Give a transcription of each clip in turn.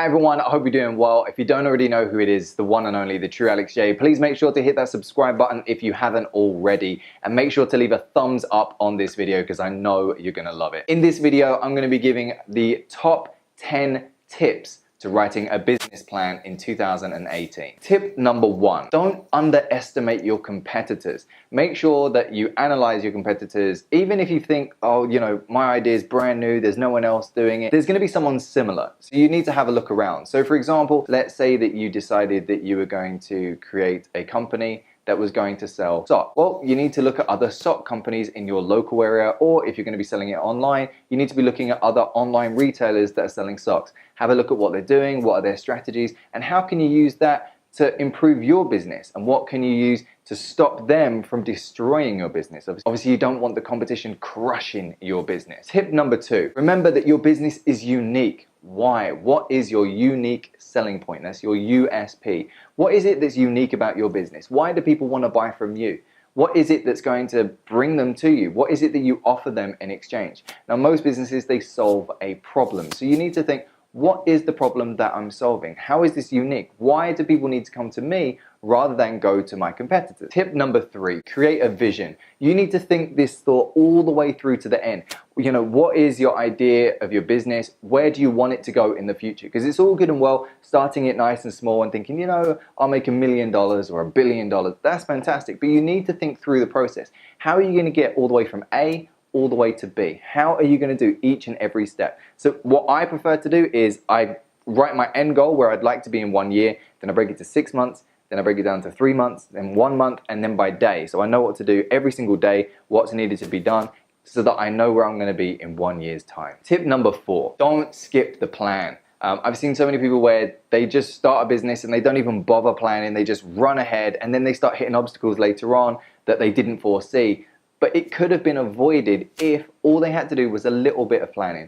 Hi everyone, I hope you're doing well. If you don't already know who it is, the one and only, the true Alex J, please make sure to hit that subscribe button if you haven't already, and make sure to leave a thumbs up on this video because I know you're gonna love it. In this video, I'm gonna be giving the top 10 tips to writing a business plan in 2018. Tip number 1, don't underestimate your competitors. Make sure that you analyze your competitors. Even if you think, oh, you know, my idea is brand new, there's no one else doing it, there's gonna be someone similar. So you need to have a look around. So for example, let's say that you decided that you were going to create a company that was going to sell socks. Well, you need to look at other sock companies in your local area, or if you're going to be selling it online, you need to be looking at other online retailers that are selling socks. Have a look at what they're doing, what are their strategies, and how can you use that to improve your business, and what can you use to stop them from destroying your business. Obviously, you don't want the competition crushing your business. Tip number 2, remember that your business is unique. Why? What is your unique selling point? That's your USP. What is it that's unique about your business? Why do people want to buy from you? What is it that's going to bring them to you? What is it that you offer them in exchange? Now, most businesses, they solve a problem. So you need to think, what is the problem that I'm solving? How is this unique? Why do people need to come to me rather than go to my competitors? Tip number 3, create a vision. You need to think this thought all the way through to the end. You know, what is your idea of your business? Where do you want it to go in the future? Because it's all good and well starting it nice and small and thinking, you know, I'll make $1 million or $1 billion. That's fantastic. But you need to think through the process. How are you going to get all the way from A all the way to B? How are you going to do each and every step? So what I prefer to do is I write my end goal where I'd like to be in 1 year, then I break it to 6 months, then I break it down to 3 months, then 1 month, and then by day. So I know what to do every single day, what's needed to be done, so that I know where I'm going to be in 1 year's time. Tip number 4, don't skip the plan. I've seen so many people where they just start a business and they don't even bother planning, they just run ahead and then they start hitting obstacles later on that they didn't foresee. But it could have been avoided if all they had to do was a little bit of planning.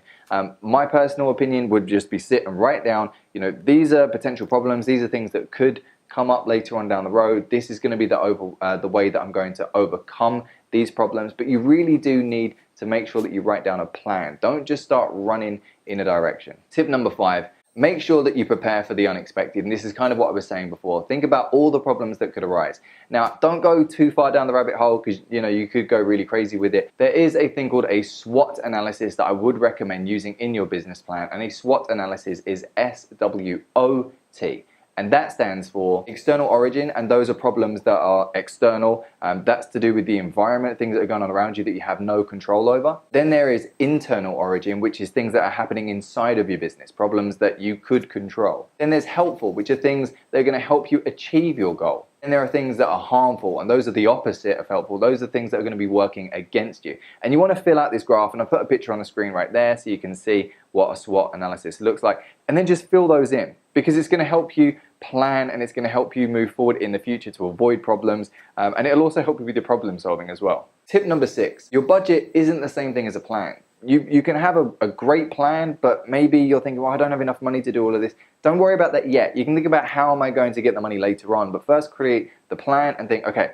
My personal opinion would just be sit and write down, you know, these are potential problems, these are things that could come up later on down the road. This is going to be the way that I'm going to overcome these problems. But you really do need to make sure that you write down a plan. Don't just start running in a direction. Tip number 5, make sure that you prepare for the unexpected. And this is kind of what I was saying before. Think about all the problems that could arise. Now, don't go too far down the rabbit hole because, you know, you could go really crazy with it. There is a thing called a SWOT analysis that I would recommend using in your business plan. And a SWOT analysis is SWOT. And that stands for external origin, and those are problems that are external. That's to do with the environment, things that are going on around you that you have no control over. Then there is internal origin, which is things that are happening inside of your business, problems that you could control. Then there's helpful, which are things that are going to help you achieve your goal. And there are things that are harmful, and those are the opposite of helpful. Those are things that are going to be working against you. And you want to fill out this graph, and I put a picture on the screen right there so you can see what a SWOT analysis looks like. And then just fill those in, because it's going to help you plan and it's going to help you move forward in the future to avoid problems, and it'll also help you with your problem solving as well. Tip number 6, your budget isn't the same thing as a plan. You can have a great plan, but maybe you're thinking, well, I don't have enough money to do all of this. Don't worry about that yet. You can think about how am I going to get the money later on, but first create the plan and think, okay,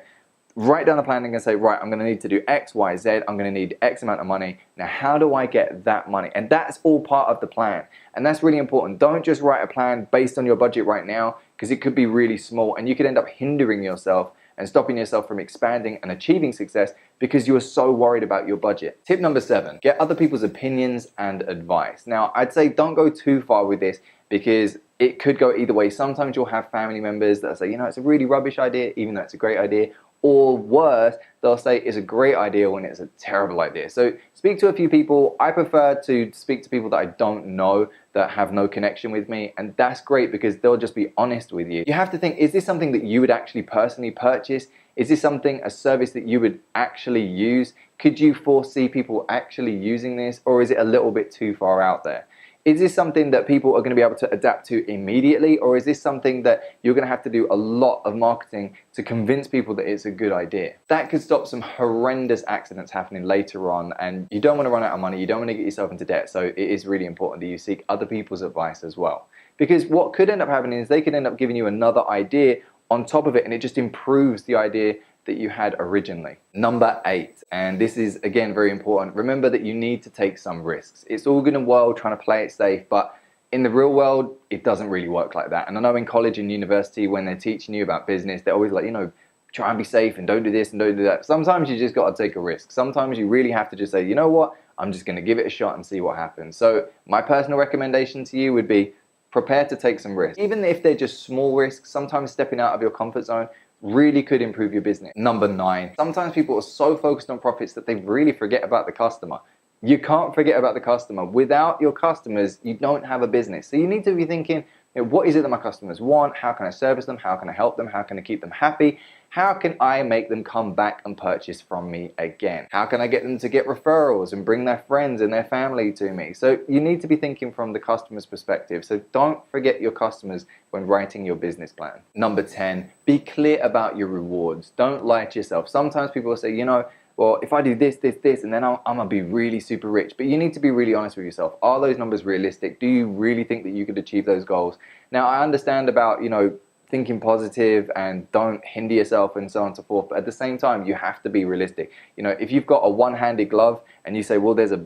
write down the plan and say, right, I'm going to need to do X, Y, Z. I'm going to need X amount of money. Now, how do I get that money? And that's all part of the plan. And that's really important. Don't just write a plan based on your budget right now, because it could be really small and you could end up hindering yourself and stopping yourself from expanding and achieving success because you are so worried about your budget. Tip number 7, get other people's opinions and advice. Now, I'd say don't go too far with this because it could go either way. Sometimes you'll have family members that say, you know, it's a really rubbish idea, even though it's a great idea. Or worse, they'll say it's a great idea when it's a terrible idea. So speak to a few people. I prefer to speak to people that I don't know, that have no connection with me, and that's great because they'll just be honest with you. You have to think, is this something that you would actually personally purchase? Is this a service that you would actually use? Could you foresee people actually using this, or is it a little bit too far out there? Is this something that people are going to be able to adapt to immediately, or is this something that you're going to have to do a lot of marketing to convince people that it's a good idea? That could stop some horrendous accidents happening later on, and you don't want to run out of money, you don't want to get yourself into debt, so it is really important that you seek other people's advice as well. Because what could end up happening is they could end up giving you another idea on top of it, and it just improves the idea that you had originally. Number 8, and this is again very important, remember that you need to take some risks. It's all good and well trying to play it safe, but in the real world, it doesn't really work like that. And I know in college and university, when they're teaching you about business, they're always like, you know, try and be safe and don't do this and don't do that. Sometimes you just got to take a risk. Sometimes you really have to just say, you know what, I'm just going to give it a shot and see what happens. So my personal recommendation to you would be prepare to take some risks. Even if they're just small risks, sometimes stepping out of your comfort zone really could improve your business. Number 9, sometimes people are so focused on profits that they really forget about the customer. You can't forget about the customer. Without your customers, you don't have a business. So you need to be thinking, you know, what is it that my customers want? How can I service them? How can I help them? How can I keep them happy? How can I make them come back and purchase from me again? How can I get them to get referrals and bring their friends and their family to me? So you need to be thinking from the customer's perspective. So don't forget your customers when writing your business plan. Number 10, be clear about your rewards. Don't lie to yourself. Sometimes people will say, you know, well, if I do this, this, this, and then I'm gonna be really super rich. But you need to be really honest with yourself. Are those numbers realistic? Do you really think that you could achieve those goals? Now, I understand about, you know, thinking positive and don't hinder yourself and so on and so forth. But at the same time, you have to be realistic. You know, if you've got a one-handed glove and you say, well, there's a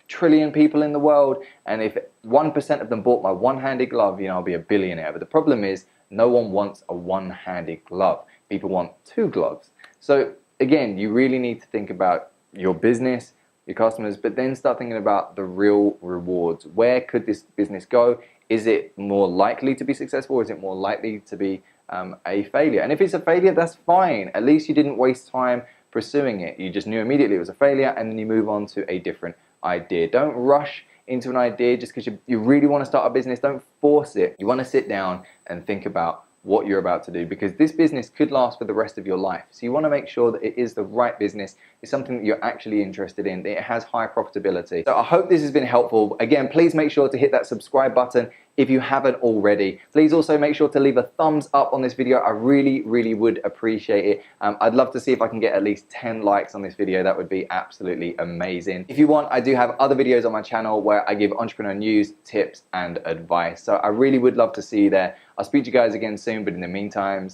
trillion people in the world, and if 1% of them bought my one-handed glove, you know, I'll be a billionaire. But the problem is, no one wants a one-handed glove. People want 2 gloves. So again, you really need to think about your business, your customers, but then start thinking about the real rewards. Where could this business go? Is it more likely to be successful, or is it more likely to be a failure? And if it's a failure, that's fine. At least you didn't waste time pursuing it. You just knew immediately it was a failure, and then you move on to a different idea. Don't rush into an idea just because you really want to start a business. Don't force it. You want to sit down and think about what you're about to do, because this business could last for the rest of your life. So you want to make sure that it is the right business, it's something that you're actually interested in, that it has high profitability. So I hope this has been helpful. Again, please make sure to hit that subscribe button if you haven't already. Please also make sure to leave a thumbs up on this video. I really would appreciate it. I'd love to see if I can get at least 10 likes on this video. That would be absolutely amazing. If you want, I do have other videos on my channel where I give entrepreneur news, tips, and advice. So I really would love to see you there. I'll speak to you guys again soon, but in the meantime,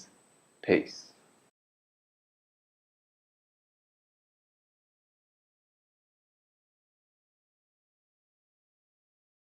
peace.